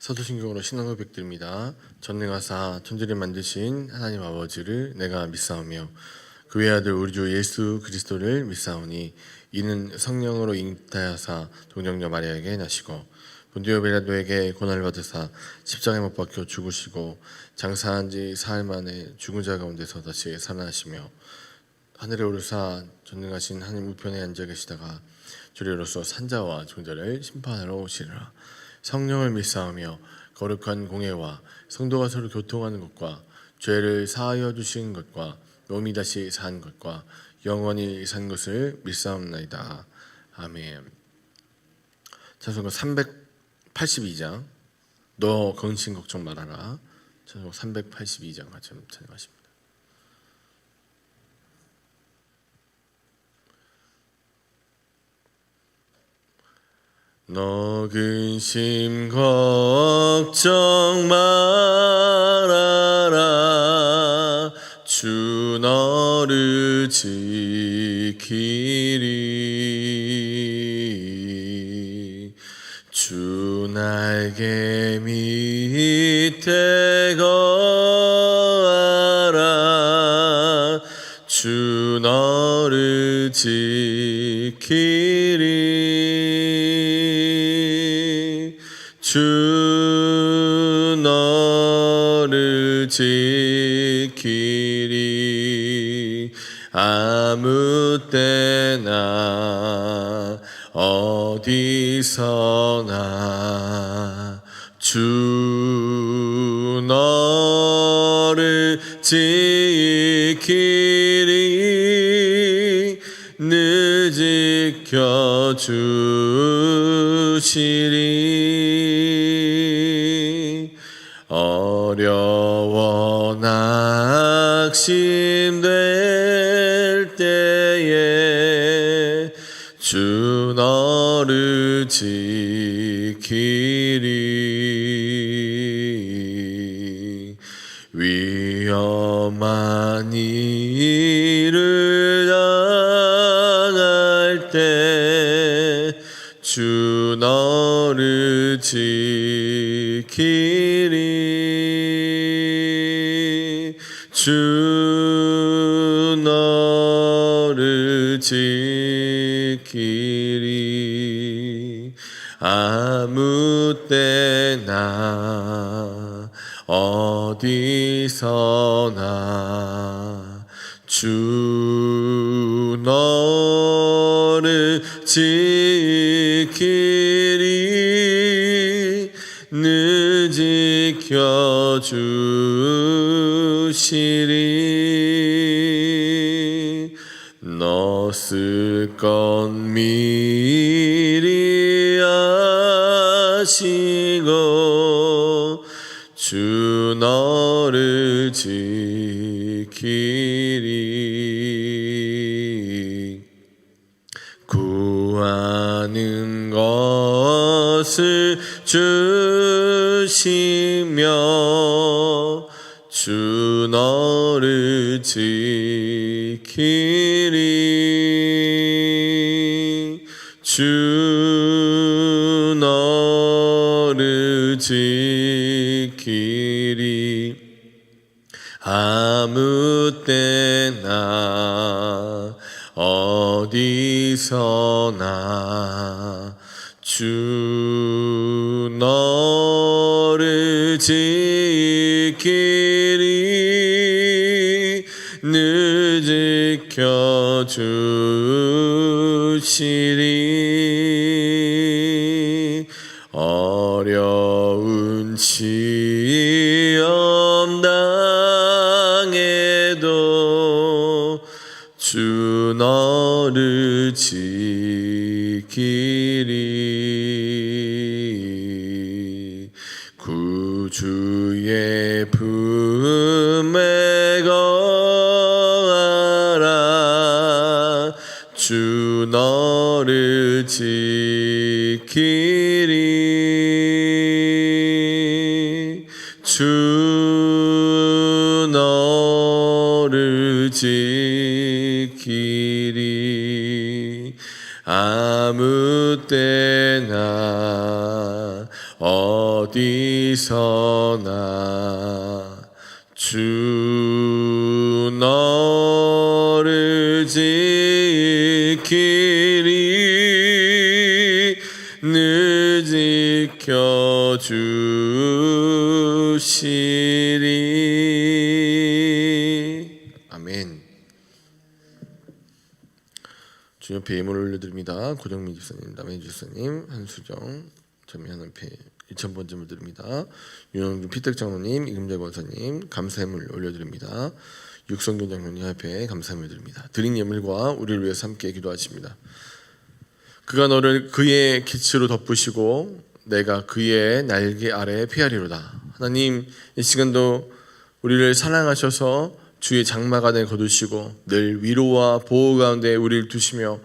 사도신경으로 신앙 고백드립니다. 전능하사 천지를 만드신 하나님 아버지를 내가 믿사오며 그 외아들 우리 주 예수 그리스도를 믿사오니 이는 성령으로 잉태하사 동정녀 마리아에게 나시고 본디오 빌라도에게 고난을 받으사 십자가에 못 박혀 죽으시고 장사한 지 사흘 만에 죽은 자 가운데서 다시 살아나시며 하늘에 오르사 전능하신 하나님 우편에 앉아 계시다가 주리로서 산자와 존재를 심판하러 오시리라. 성령을 믿사오며 거룩한 공예와 성도가 서로 교통하는 것과 죄를 사하여 주신 것과 몸이 다시 산 것과 영원히 산 것을 믿사옵나이다. 아멘. 찬송가 382장 너 근심 걱정 말아라. 찬송가 382장 같이 찬양하십니다. 너 근심 걱정 말아라. 주 너를 지키리. 주 날개 밑에 거하라. 주 너를 지키리. 주 너를 지키리. 아무 때나 어디서나 주 너를 지키리. 늘 지켜주시리. 어려워 낙심될 때에 주 너를 지키리. 위험한 일을 당할 때 주 너를 지키리. 주 너를 지키리. 아무 때나 어디서나 주 너를 지키리. 늘 지켜주시리. 너 쓸 건 미리 아시고 주 너를 지키리. 구하는 것을 주시며 주 너를 지키리. 주 너를 지키리. 아무 때나 어디서나 주 너를 지키리. 늘 지켜주시리. 어려운 시험 당해도 주 너를 지키리. 구주의 품에 거하라. 주 너를 지키리. 주 너를 지키리. 아무 때나 어디서나 주 너를 지키리 늘 지켜주시리. 아멘. 주 옆에 예물을 올려드립니다. 고정민 집사님, 남해주 집사님, 한수정, 전미하는패 2,000번쯤을 드립니다. 윤영준 피택 장로님, 이금재 권사님 감사예물 올려드립니다. 육성균 장로님 앞에 감사예물 드립니다. 드린 예물과 우리를 위해서 함께 기도하십니다. 그가 너를 그의 기치로 덮으시고 내가 그의 날개 아래에 피하리로다. 하나님, 이 시간도 우리를 사랑하셔서 주의 장막 안에 거두시고 늘 위로와 보호 가운데 우리를 두시며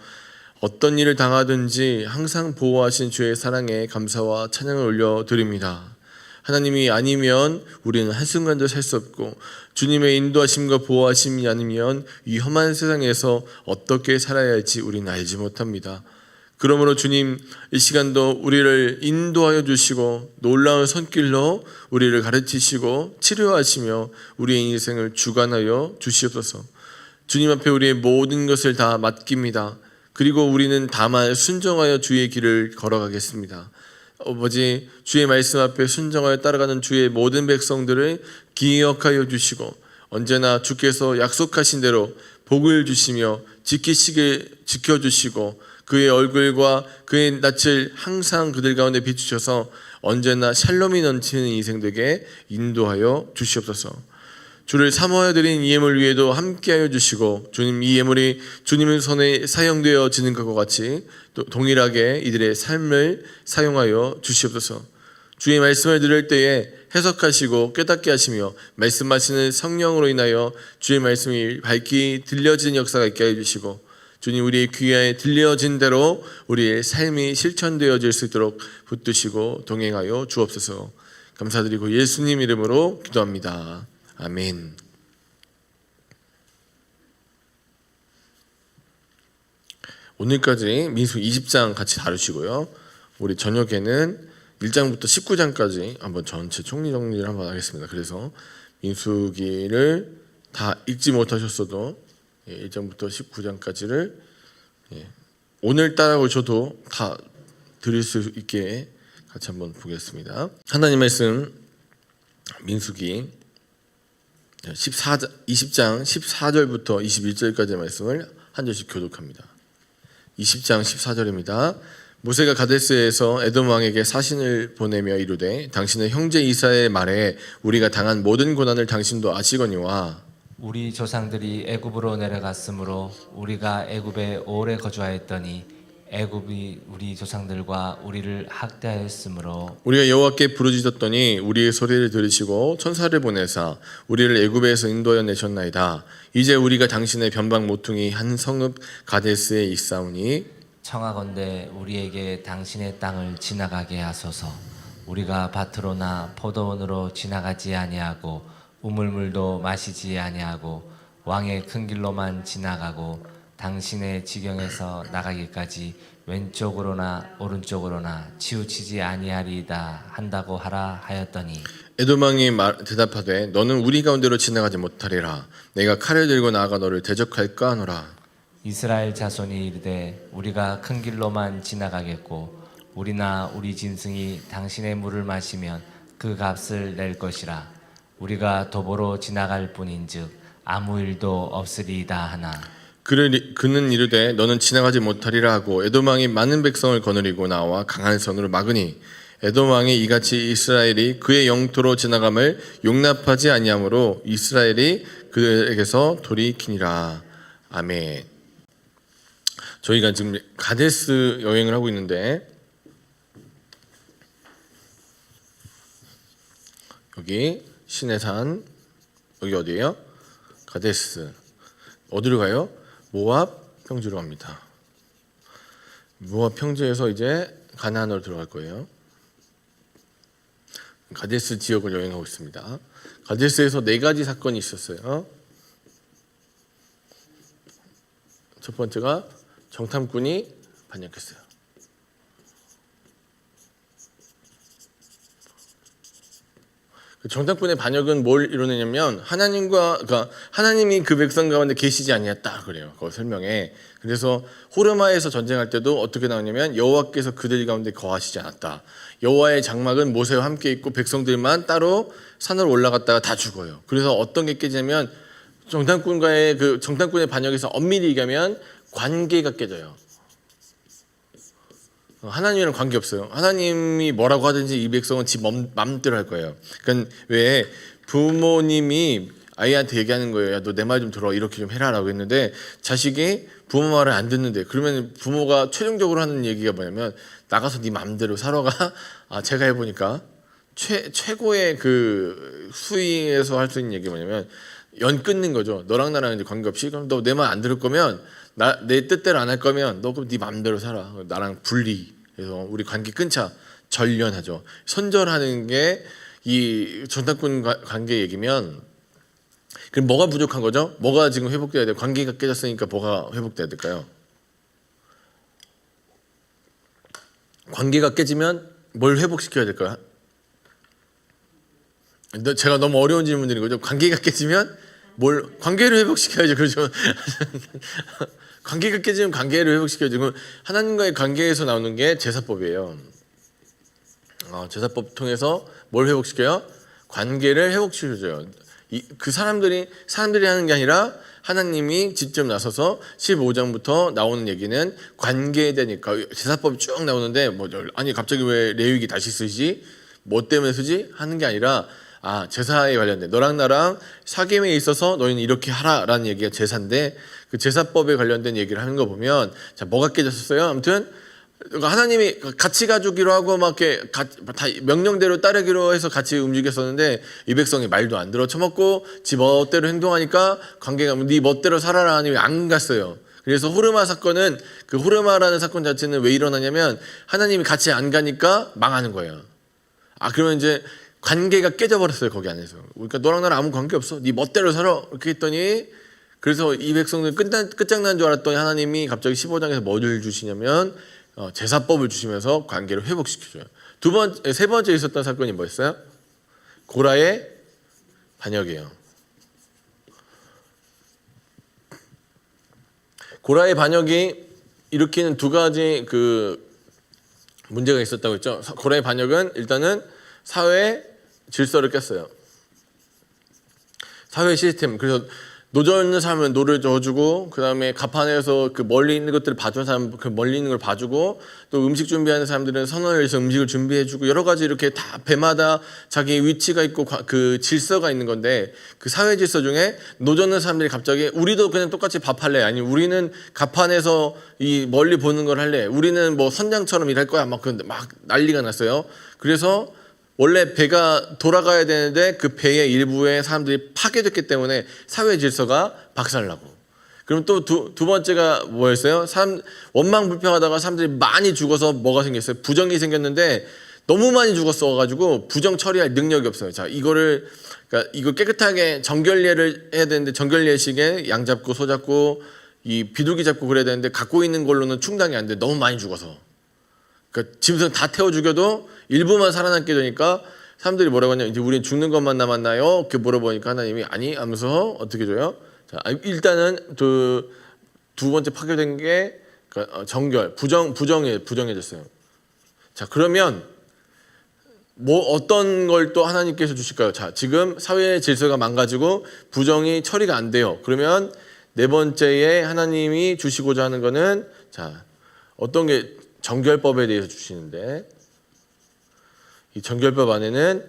어떤 일을 당하든지 항상 보호하신 주의 사랑에 감사와 찬양을 올려드립니다. 하나님이 아니면 우리는 한순간도 살 수 없고 주님의 인도하심과 보호하심이 아니면 이 험한 세상에서 어떻게 살아야 할지 우리는 알지 못합니다. 그러므로 주님, 이 시간도 우리를 인도하여 주시고 놀라운 손길로 우리를 가르치시고 치료하시며 우리의 인생을 주관하여 주시옵소서. 주님 앞에 우리의 모든 것을 다 맡깁니다. 그리고 우리는 다만 순종하여 주의 길을 걸어가겠습니다. 아버지, 주의 말씀 앞에 순종하여 따라가는 주의 모든 백성들을 기억하여 주시고 언제나 주께서 약속하신 대로 복을 주시며 지켜주시고 그의 얼굴과 그의 낯을 항상 그들 가운데 비추셔서 언제나 샬롬이 넘치는 인생 되게 인도하여 주시옵소서. 주를 사모하여 드린 이 예물 위에도 함께하여 주시고 주님, 이 예물이 주님의 손에 사용되어지는 것과 같이 또 동일하게 이들의 삶을 사용하여 주시옵소서. 주의 말씀을 들을 때에 해석하시고 깨닫게 하시며 말씀하시는 성령으로 인하여 주의 말씀이 밝히 들려지는 역사가 있게 해주시고 주님, 우리의 귀에 들려진 대로 우리의 삶이 실천되어질 수 있도록 붙드시고 동행하여 주옵소서. 감사드리고 예수님 이름으로 기도합니다. 아멘. 오늘까지 민수기 20장 같이 다루시고요. 우리 저녁에는 1장부터 19장까지 한번 전체 총리 정리를 한번 하겠습니다. 그래서 민수기를 다 읽지 못하셨어도 1장부터 19장까지를 오늘따라 오셔도 다 들을 수 있게 같이 한번 보겠습니다. 하나님 말씀 민수기 20장 14절부터 21절까지의 말씀을 한 절씩 교독합니다. 20장 14절입니다. 모세가 가데스에서 에돔 왕에게 사신을 보내며 이르되 당신의 형제 이사의 말에 우리가 당한 모든 고난을 당신도 아시거니와 우리 조상들이 애굽으로 내려갔으므로 우리가 애굽에 오래 거주하였더니 애굽이 우리 조상들과 우리를 학대하였으므로 우리가 여호와께 부르짖었더니 우리의 소리를 들으시고 천사를 보내사 우리를 애굽에서 인도하여 내셨나이다. 이제 우리가 당신의 변방 모퉁이 한 성읍 가데스에 있사오니 청하건대 우리에게 당신의 땅을 지나가게 하소서. 우리가 밭으로나 포도원으로 지나가지 아니하고 우물물도 마시지 아니하고 왕의 큰 길로만 지나가고 당신의 지경에서 나가기까지 왼쪽으로나 오른쪽으로나 치우치지 아니하리이다 한다고 하라 하였더니 에돔 왕이 대답하되 너는 우리 가운데로 지나가지 못하리라. 내가 칼을 들고 나아가 너를 대적할까 하노라. 이스라엘 자손이 이르되 우리가 큰 길로만 지나가겠고 우리나 우리 짐승이 당신의 물을 마시면 그 값을 낼 것이라. 우리가 도보로 지나갈 뿐인즉 아무 일도 없으리이다 하나 그는 이르되 너는 지나가지 못하리라 하고 에돔 왕이 많은 백성을 거느리고 나와 강한 손으로 막으니 에돔 왕이 이같이 이스라엘이 그의 영토로 지나감을 용납하지 아니하므로 이스라엘이 그에게서 돌이키니라. 아멘. 저희가 지금 가데스 여행을 하고 있는데 여기 시내산, 여기 어디예요? 가데스. 어디로 가요? 모압 평지로 갑니다. 모압 평지에서 이제 가나안으로 들어갈 거예요. 가데스 지역을 여행하고 있습니다. 가데스에서 4가지 사건이 있었어요. 첫 번째가 정탐꾼이 반역했어요. 정탐꾼의 반역은 뭘 이루느냐면 그러니까 하나님이 그 백성 가운데 계시지 아니했다 그래요. 그 설명에. 그래서 호르마에서 전쟁할 때도 어떻게 나오냐면 여호와께서 그들 가운데 거하시지 않았다. 여호와의 장막은 모세와 함께 있고 백성들만 따로 산으로 올라갔다가 다 죽어요. 그래서 어떤 게 깨지냐면 정탐꾼의 반역에서 엄밀히 얘기하면 관계가 깨져요. 하나님이랑 관계 없어요. 하나님이 뭐라고 하든지 이 백성은 지 맘대로 할 거예요. 그러니까 왜 부모님이 아이한테 얘기하는 거예요. 야, 너 내 말 좀 들어. 이렇게 좀 해라라고 했는데 자식이 부모 말을 안 듣는데 그러면 부모가 최종적으로 하는 얘기가 뭐냐면 나가서 네 맘대로 살아가. 제가 해보니까 최고의 그 수위에서 할 수 있는 얘기 뭐냐면 연 끊는 거죠. 너랑 나랑 이제 관계없이 그럼 너 내 말 안 들을 거면 내 뜻대로 안 할 거면 너 그럼 네 맘대로 살아. 나랑 분리. 그래서 우리 관계 끊자. 절연하죠. 손절하는 게 이 정탐꾼 관계 얘기면 그럼 뭐가 부족한 거죠? 뭐가 지금 회복돼야 돼요? 관계가 깨졌으니까 뭐가 회복돼야 될까요? 관계가 깨지면 뭘 회복시켜야 될까요? 제가 너무 어려운 질문드린 거죠. 관계가 깨지면 관계를 회복시켜야죠. 그렇죠? 관계가 깨지면 관계를 회복시켜야죠. 그럼 하나님과의 관계에서 나오는 게 제사법이에요. 제사법 통해서 뭘 회복시켜요? 관계를 회복시켜줘요. 그 사람들이 하는 게 아니라 하나님이 직접 나서서 15장부터 나오는 얘기는 관계에 대니까 제사법이 쭉 나오는데 아니 갑자기 왜 레위기 다시 쓰지? 뭐 때문에 쓰지? 하는 게 아니라 제사에 관련된 너랑 나랑 사귐에 있어서 너희는 이렇게 하라라는 얘기가 제사인데 그 제사법에 관련된 얘기를 하는 거 보면 자 뭐가 깨졌었어요? 아무튼 하나님이 같이 가주기로 하고 막 이렇게 다 명령대로 따르기로 해서 같이 움직였었는데 이 백성이 말도 안 들어 처먹고 지 멋대로 행동하니까 관계가 네 멋대로 살아라 하나님이 안 갔어요. 그래서 호르마 사건은 그 호르마라는 사건 자체는 왜 일어나냐면 하나님이 같이 안 가니까 망하는 거예요. 그러면 이제 관계가 깨져버렸어요. 거기 안에서. 그러니까 너랑 나랑 아무 관계 없어. 네 멋대로 살아. 이렇게 했더니 그래서 이 백성들 끝장난 줄 알았더니 하나님이 갑자기 15장에서 뭐를 주시냐면 제사법을 주시면서 관계를 회복시켜줘요. 세 번째 있었던 사건이 뭐였어요? 고라의 반역이에요. 고라의 반역이 일으키는 두 가지 그 문제가 있었다고 했죠. 고라의 반역은 일단은 사회 질서를 깼어요. 사회 시스템. 그래서 노져 있는 사람은 노를 저어주고 그 다음에 가판에서 그 멀리 있는 것들을 봐주는 사람 그 멀리 있는 걸 봐주고 또 음식 준비하는 사람들은 선원을 해서 음식을 준비해주고 여러 가지 이렇게 다 배마다 자기 위치가 있고 그 질서가 있는 건데 그 사회 질서 중에 노져 있는 사람들이 갑자기 우리도 그냥 똑같이 밥할래 아니 우리는 가판에서 이 멀리 보는 걸 할래 우리는 뭐 선장처럼 일할 거야 막 난리가 났어요. 그래서 원래 배가 돌아가야 되는데 그 배의 일부에 사람들이 파괴됐기 때문에 사회 질서가 박살나고 그럼 또 두 번째가 뭐였어요? 원망불평하다가 사람들이 많이 죽어서 뭐가 생겼어요? 부정이 생겼는데 너무 많이 죽었어가지고 부정 처리할 능력이 없어요. 자, 그러니까 이거 깨끗하게 정결례를 해야 되는데 정결례식에 양 잡고 소 잡고 이 비둘기 잡고 그래야 되는데 갖고 있는 걸로는 충당이 안 돼. 너무 많이 죽어서. 그러니까 짐승 다 태워 죽여도 일부만 살아남게 되니까 사람들이 뭐라고 하냐면 이제 우리는 죽는 것만 남았나요? 이렇게 물어보니까 하나님이 아니 하면서 어떻게 줘요? 자, 일단은 두 번째 파괴된 게 정결, 부정해졌어요. 자, 그러면 뭐 어떤 걸 또 하나님께서 주실까요? 자, 지금 사회의 질서가 망가지고 부정이 처리가 안 돼요. 그러면 네 번째에 하나님이 주시고자 하는 거는 자, 어떤 게 정결법에 대해서 주시는데 이 정결법 안에는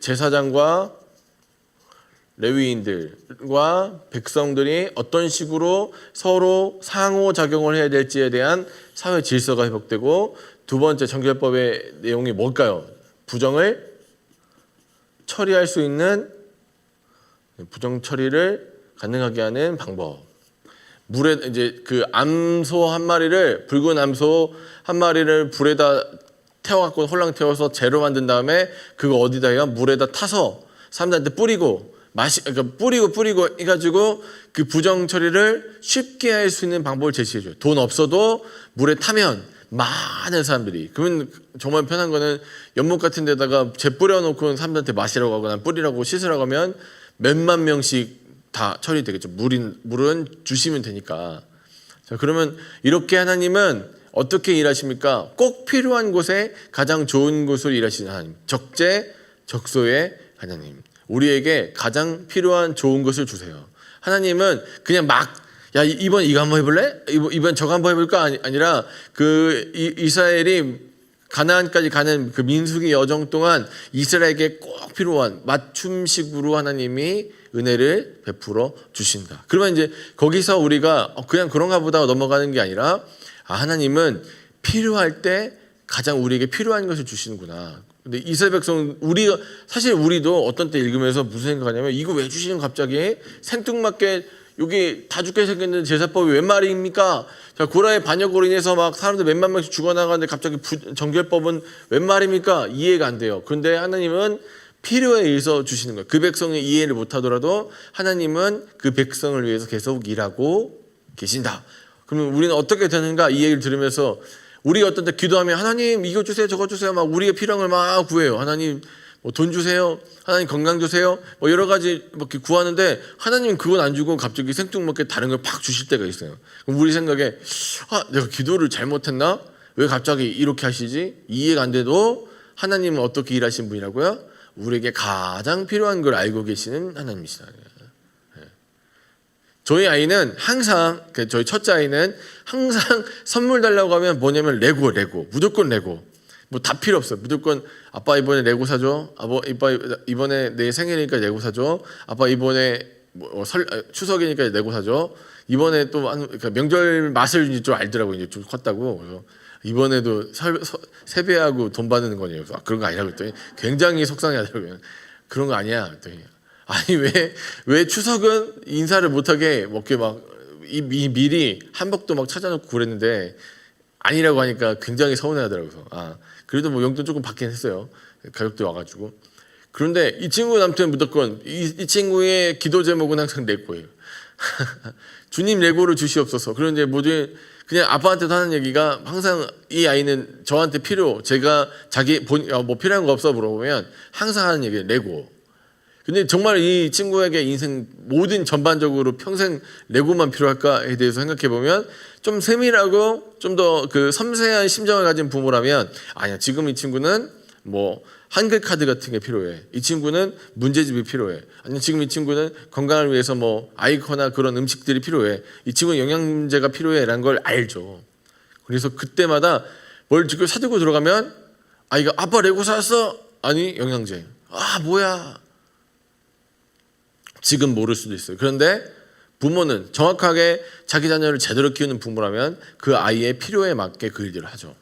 제사장과 레위인들과 백성들이 어떤 식으로 서로 상호작용을 해야 될지에 대한 사회 질서가 회복되고 두 번째 정결법의 내용이 뭘까요? 부정을 처리할 수 있는 부정 처리를 가능하게 하는 방법. 물에 이제 그 암소 한 마리를 붉은 암소 한 마리를 불에다 태워갖고 홀랑 태워서 재로 만든 다음에 그거 어디다 해요? 물에다 타서 사람들한테 뿌리고 그러니까 뿌리고 해가지고 그 부정 처리를 쉽게 할 수 있는 방법을 제시해줘요. 돈 없어도 물에 타면 많은 사람들이. 그러면 정말 편한 거는 연못 같은 데다가 재 뿌려놓고 사람들한테 마시라고 하거나 뿌리라고 씻으라고 하면 몇만 명씩 다 처리되겠죠. 물은 주시면 되니까. 자, 그러면 이렇게 하나님은 어떻게 일하십니까? 꼭 필요한 곳에 가장 좋은 곳으로 일하시는 하나님. 적재적소의 하나님. 우리에게 가장 필요한 좋은 것을 주세요. 하나님은 그냥 야, 이번 이거 한번 해볼래? 이번 저거 한번 해볼까? 아니라 그 이스라엘이 가나안까지 가는 그 민수기 여정 동안 이스라엘에게 꼭 필요한 맞춤식으로 하나님이 은혜를 베풀어 주신다. 그러면 이제 거기서 우리가 그냥 그런가 보다 넘어가는 게 아니라 하나님은 필요할 때 가장 우리에게 필요한 것을 주시는구나. 근데 이스라엘 백성 사실 우리도 어떤 때 읽으면서 무슨 생각하냐면 이거 왜 주시는 갑자기 생뚱맞게 여기 다 죽게 생겼는데 제사법이 웬 말입니까? 자, 고라의 반역으로 인해서 막 사람들 몇만 명씩 죽어나가는데 갑자기 정결법은 웬 말입니까? 이해가 안 돼요. 그런데 하나님은 필요에 의해서 주시는 거예요. 그 백성이 이해를 못하더라도 하나님은 그 백성을 위해서 계속 일하고 계신다. 그러면 우리는 어떻게 되는가? 이 얘기를 들으면서 우리가 어떤 때 기도하면 하나님 이거 주세요 저거 주세요 막 우리의 필요한 걸 막 구해요. 하나님 뭐 돈 주세요. 하나님 건강 주세요. 뭐 여러 가지 이렇게 구하는데 하나님은 그건 안 주고 갑자기 생뚱맞게 다른 걸 팍 주실 때가 있어요. 그럼 우리 생각에 내가 기도를 잘못했나? 왜 갑자기 이렇게 하시지? 이해가 안 돼도 하나님은 어떻게 일하시는 분이라고요? 우리에게 가장 필요한 걸 알고 계시는 하나님이시다. 저희 아이는 항상 저희 첫째 아이는 항상 선물 달라고 하면 뭐냐면 레고 무조건 레고. 뭐 다 필요 없어요. 무조건 아빠 이번에 레고 사줘. 아빠 이번에 내 생일이니까 레고 사줘. 아빠 이번에 추석이니까 레고 사줘. 이번에 또 그러니까 명절 맛을 이제 좀 알더라고. 이제 좀 컸다고. 그래서 이번에도 세배하고 돈 받는 거냐고. 그런 거 아니라고 했더니 굉장히 속상해하더라고요. 그런 거 아니야. 그랬더니 아니 왜 추석은 인사를 못하게 먹게 막 미리 한복도 막 찾아놓고 그랬는데 아니라고 하니까 굉장히 서운해하더라고요. 그래도 뭐 용돈 조금 받긴 했어요. 가족들 와가지고. 그런데 이 친구 남편 무조건 이 친구의 기도 제목은 항상 레고예요. 주님 레고를 주시옵소서. 그런데 모두 그냥 아빠한테도 하는 얘기가 항상 이 아이는 저한테 제가 자기 뭐 필요한 거 없어 물어보면 항상 하는 얘기는 레고. 근데 정말 이 친구에게 인생 모든 전반적으로 평생 레고만 필요할까에 대해서 생각해 보면 좀 세밀하고 좀 더 그 섬세한 심정을 가진 부모라면 아니야 지금 이 친구는 뭐 한글 카드 같은 게 필요해. 이 친구는 문제집이 필요해. 아니 지금 이 친구는 건강을 위해서 뭐 아이코나 그런 음식들이 필요해. 이 친구는 영양제가 필요해라는 걸 알죠. 그래서 그때마다 뭘 사들고 들어가면 이거 아빠 레고 샀어? 아니 영양제. 뭐야? 지금 모를 수도 있어요. 그런데 부모는 정확하게 자기 자녀를 제대로 키우는 부모라면 그 아이의 필요에 맞게 그 일들을 하죠.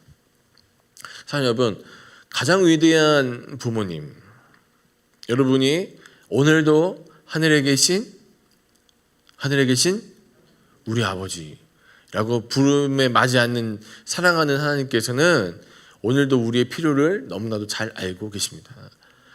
사랑하는 여러분, 가장 위대한 부모님, 여러분이 오늘도 하늘에 계신 우리 아버지라고 부름에 맞지 않는 사랑하는 하나님께서는 오늘도 우리의 필요를 너무나도 잘 알고 계십니다.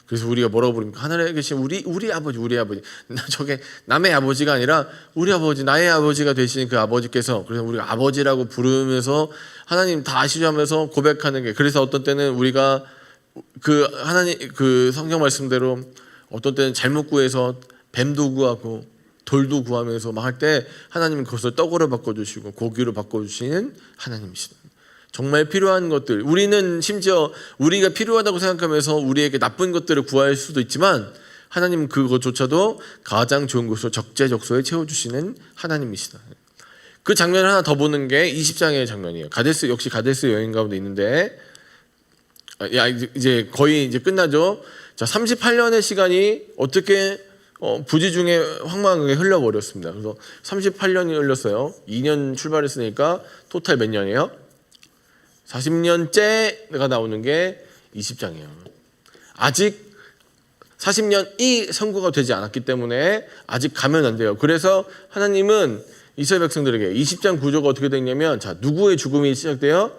그래서 우리가 뭐라고 부릅니까? 하늘에 계신 우리 아버지. 저게 남의 아버지가 아니라 우리 아버지, 나의 아버지가 되시는 그 아버지께서, 그래서 우리가 아버지라고 부르면서 하나님 다 아시죠 하면서 고백하는 게, 그래서 어떤 때는 우리가 그 하나님 그 성경 말씀대로 어떤 때는 잘못 구해서 뱀도 구하고 돌도 구하면서 막 할 때 하나님은 그것을 떡으로 바꿔주시고 고기로 바꿔주시는 하나님이시다. 정말 필요한 것들, 우리는 심지어 우리가 필요하다고 생각하면서 우리에게 나쁜 것들을 구할 수도 있지만 하나님은 그것조차도 가장 좋은 것으로 적재적소에 채워주시는 하나님이시다. 그 장면을 하나 더 보는 게 20장의 장면이에요. 역시 가데스 여행 가운데 있는데 이제 거의 이제 끝나죠. 자, 38년의 시간이 어떻게 부지 중에 황망하게 흘러버렸습니다. 그래서 38년이 흘렀어요. 2년 출발했으니까 토탈 몇 년이에요? 40년째가 나오는 게 20장이에요. 아직 40년이 선고가 되지 않았기 때문에 아직 가면 안 돼요. 그래서 하나님은 이스라엘 백성들에게 20장 구조가 어떻게 되냐면, 자, 누구의 죽음이 시작돼요?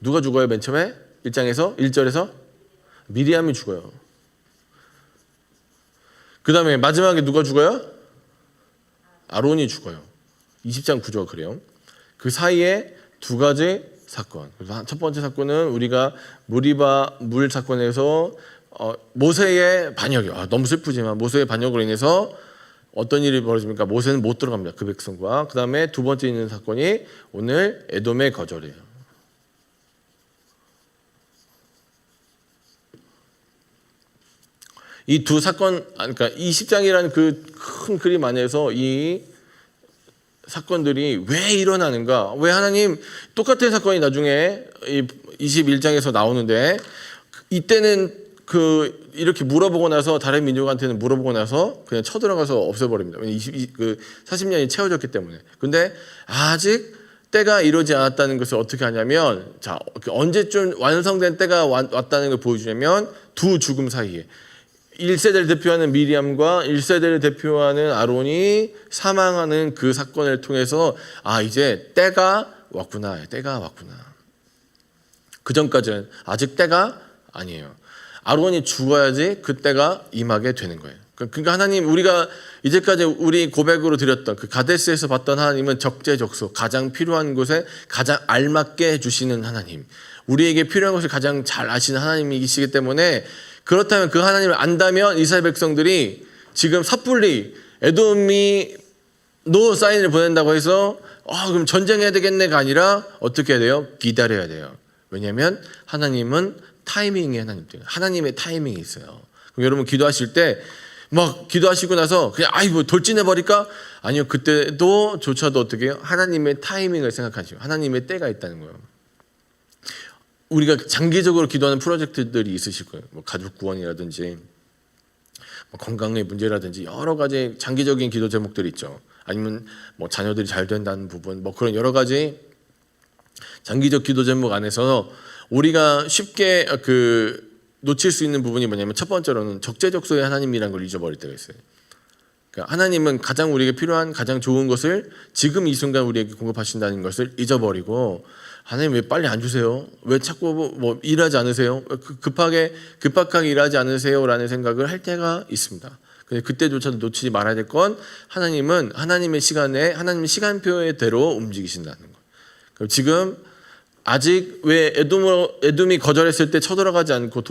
누가 죽어요? 맨 처음에 1절에서 미리암이 죽어요. 그 다음에 마지막에 누가 죽어요? 아론이 죽어요. 20장 구조가 그래요. 그 사이에 두 가지 사건. 그래서 첫 번째 사건은 우리가 무리바 물 사건에서 모세의 반역이 너무 슬프지만 모세의 반역으로 인해서 어떤 일이 벌어집니까? 모세는 못 들어갑니다. 그 백성과. 그 다음에 두 번째 있는 사건이 오늘 에돔의 거절이에요. 이 두 사건, 그러니까 이 10장이라는 그 큰 그림 안에서 이 사건들이 왜 일어나는가? 왜 하나님 똑같은 사건이 나중에 이 21장에서 나오는데 이때는 이렇게 물어보고 나서 다른 민족한테는 물어보고 나서 그냥 쳐들어가서 없애버립니다. 40년이 채워졌기 때문에. 근데 아직 때가 이루어지지 않았다는 것을 어떻게 하냐면, 자, 언제쯤 완성된 때가 왔다는 걸 보여주냐면 두 죽음 사이에 1세대를 대표하는 미리암과 1세대를 대표하는 아론이 사망하는 그 사건을 통해서 이제 때가 왔구나. 때가 왔구나. 그 전까지는 아직 때가 아니에요. 아론이 죽어야지 그 때가 임하게 되는 거예요. 그러니까 하나님, 우리가 이제까지 우리 고백으로 드렸던 그 가데스에서 봤던 하나님은 적재적소, 가장 필요한 곳에 가장 알맞게 해주시는 하나님, 우리에게 필요한 것을 가장 잘 아시는 하나님이시기 때문에, 그렇다면 그 하나님을 안다면 이스라엘 백성들이 지금 섣불리 에돔이 노 사인을 보낸다고 해서 그럼 전쟁해야 되겠네가 아니라 어떻게 해야 돼요? 기다려야 돼요. 왜냐하면 하나님은 타이밍이 하나님의 타이밍이 있어요. 그럼 여러분 기도하실 때 막 기도하시고 나서 그냥 돌진해 버릴까? 아니요, 그때도 조차도 어떻게 해요? 하나님의 타이밍을 생각하시고 하나님의 때가 있다는 거예요. 우리가 장기적으로 기도하는 프로젝트들이 있으실 거예요. 뭐 가족 구원이라든지 뭐 건강의 문제라든지 여러 가지 장기적인 기도 제목들이 있죠. 아니면 뭐 자녀들이 잘 된다는 부분, 뭐 그런 여러 가지 장기적 기도 제목 안에서 우리가 쉽게 놓칠 수 있는 부분이 뭐냐면, 첫 번째로는 적재적소의 하나님이라는 걸 잊어버릴 때가 있어요. 그러니까 하나님은 가장 우리에게 필요한 가장 좋은 것을 지금 이 순간 우리에게 공급하신다는 것을 잊어버리고, 하나님 왜 빨리 안 주세요? 왜 자꾸 뭐 일하지 않으세요? 급하게 일하지 않으세요라는 생각을 할 때가 있습니다. 근데 그때조차도 놓치지 말아야 될 건, 하나님은 하나님의 시간에, 하나님의 시간표대로 움직이신다는 거. 그럼 지금 아직 왜 에돔이 거절했을 때 쳐들어가지 않고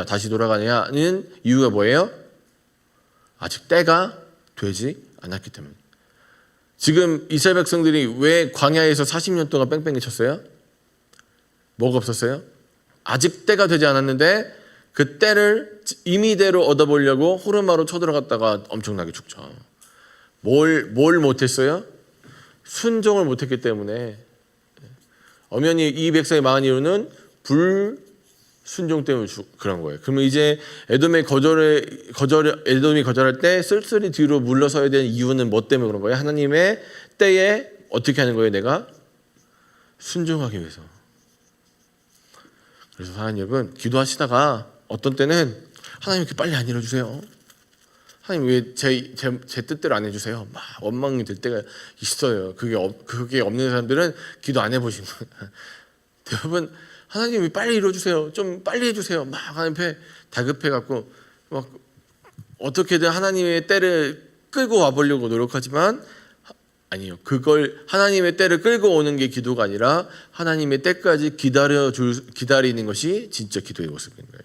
다시 돌아가냐는 이유가 뭐예요? 아직 때가 되지 않았기 때문에. 지금 이스라엘 백성들이 왜 광야에서 40년 동안 뺑뺑이 쳤어요? 뭐가 없었어요? 아직 때가 되지 않았는데 그 때를 임의대로 얻어보려고 호르마로 쳐들어갔다가 엄청나게 죽죠. 뭘 못했어요? 순종을 못했기 때문에. 엄연히 이 백성이 망한 이유는 불순종 때문에 그런 거예요. 그러면 이제 에돔이 거절할 때 쓸쓸히 뒤로 물러서야 되는 이유는 뭐 때문에 그런 거예요? 하나님의 때에 어떻게 하는 거예요? 내가 순종하기 위해서. 그래서 사랑하는 여러분, 기도하시다가 어떤 때는 하나님 이렇게 빨리 안 이뤄주세요. 하나님 왜 제 뜻대로 안 해주세요? 막 원망이 될 때가 있어요. 그게 없는 사람들은 기도 안 해보신 거예요. 여러분, 하나님 왜 빨리 이뤄주세요? 좀 빨리 해주세요. 막 하나님 앞에 다급해갖고 막 어떻게든 하나님의 때를 끌고 와보려고 노력하지만, 아니요, 그걸 하나님의 때를 끌고 오는 게 기도가 아니라 하나님의 때까지 기다리는 것이 진짜 기도의 모습인 거예요.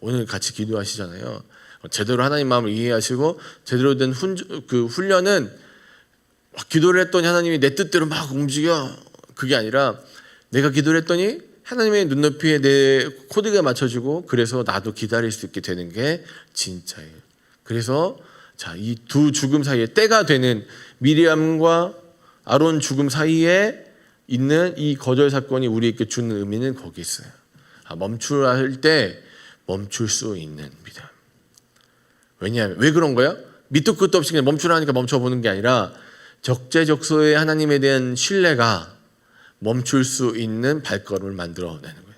오늘 같이 기도하시잖아요. 제대로 하나님 마음을 이해하시고 제대로 된 훈련은 기도를 했더니 하나님이 내 뜻대로 막 움직여, 그게 아니라 내가 기도를 했더니 하나님의 눈높이에 내 코드가 맞춰지고, 그래서 나도 기다릴 수 있게 되는 게 진짜예요. 그래서 이 두 죽음 사이에 때가 되는 미리암과 아론 죽음 사이에 있는 이 거절 사건이 우리에게 주는 의미는 거기 있어요. 멈추라 할 때 멈출 수 있는 믿음. 왜냐하면 왜 그런 거야? 밑도 끝도 없이 그냥 멈추라 하니까 멈춰보는 게 아니라 적재적소의 하나님에 대한 신뢰가 멈출 수 있는 발걸음을 만들어내는 거예요.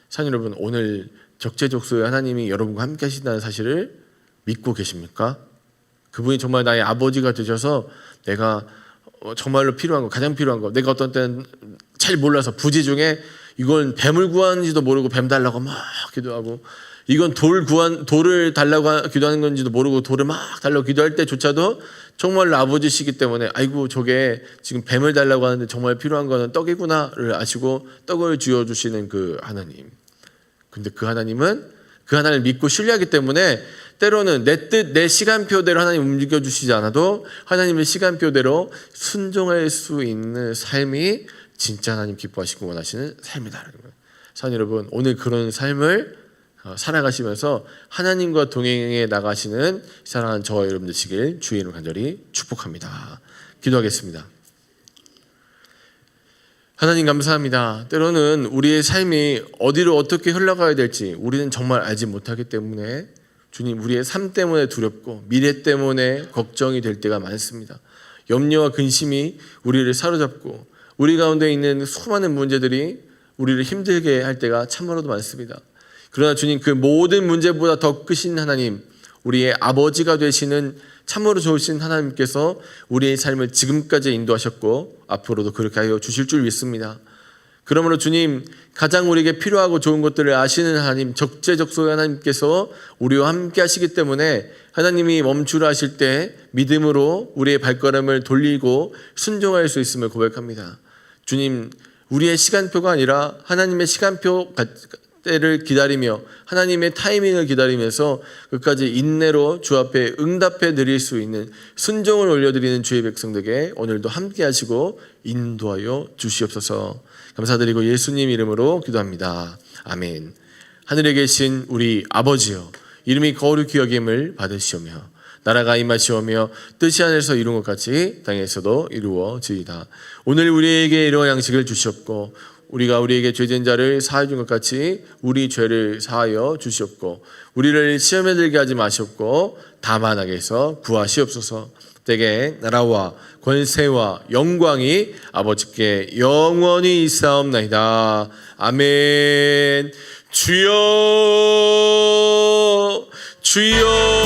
사랑하는 여러분, 오늘 적재적소의 하나님이 여러분과 함께 하신다는 사실을 믿고 계십니까? 그분이 정말 나의 아버지가 되셔서 내가 정말로 필요한 거, 가장 필요한 거, 내가 어떤 때는 잘 몰라서 부지 중에 이건 뱀을 구하는지도 모르고 뱀 달라고 막 기도하고, 이건 돌을 달라고 기도하는 건지도 모르고 돌을 막 달라고 기도할 때조차도 정말 아버지시기 때문에 아이고 저게 지금 뱀을 달라고 하는데 정말 필요한 거는 떡이구나를 아시고 떡을 쥐어주시는 그 하나님. 근데 그 하나님은 그 하나님을 믿고 신뢰하기 때문에 때로는 내 뜻, 내 시간표대로 하나님 움직여주시지 않아도 하나님의 시간표대로 순종할 수 있는 삶이 진짜 하나님 기뻐하시고 원하시는 삶이다. 사랑하는 여러분, 오늘 그런 삶을 살아가시면서 하나님과 동행해 나가시는 사랑하는 저와 여러분 되시길 주의 이름으로 간절히 축복합니다. 기도하겠습니다. 하나님 감사합니다. 때로는 우리의 삶이 어디로 어떻게 흘러가야 될지 우리는 정말 알지 못하기 때문에 주님, 우리의 삶 때문에 두렵고 미래 때문에 걱정이 될 때가 많습니다. 염려와 근심이 우리를 사로잡고 우리 가운데 있는 수많은 문제들이 우리를 힘들게 할 때가 참으로도 많습니다. 그러나 주님, 그 모든 문제보다 더 크신 하나님, 우리의 아버지가 되시는 참으로 좋으신 하나님께서 우리의 삶을 지금까지 인도하셨고 앞으로도 그렇게 하여 주실 줄 믿습니다. 그러므로 주님, 가장 우리에게 필요하고 좋은 것들을 아시는 하나님, 적재적소의 하나님께서 우리와 함께 하시기 때문에 하나님이 멈추라 하실 때 믿음으로 우리의 발걸음을 돌리고 순종할 수 있음을 고백합니다. 주님, 우리의 시간표가 아니라 하나님의 시간표 때를 기다리며 하나님의 타이밍을 기다리면서 끝까지 인내로 주 앞에 응답해 드릴 수 있는 순종을 올려드리는 주의 백성들에게 오늘도 함께 하시고 인도하여 주시옵소서. 감사드리고 예수님 이름으로 기도합니다. 아멘. 하늘에 계신 우리 아버지여, 이름이 거룩히 여김을 받으시오며 나라가 임하시오며 뜻이 하늘에서 이룬 것 같이 땅에서도 이루어지이다. 오늘 우리에게 일용할 양식을 주시옵고 우리가 우리에게 죄진 자를 사하여 준 것 같이 우리 죄를 사하여 주시옵고 우리를 시험에 들게 하지 마시옵고 다만 악에서 구하시옵소서. 때에 나라와 권세와 영광이 아버지께 영원히 있사옵나이다. 아멘. 주여 주여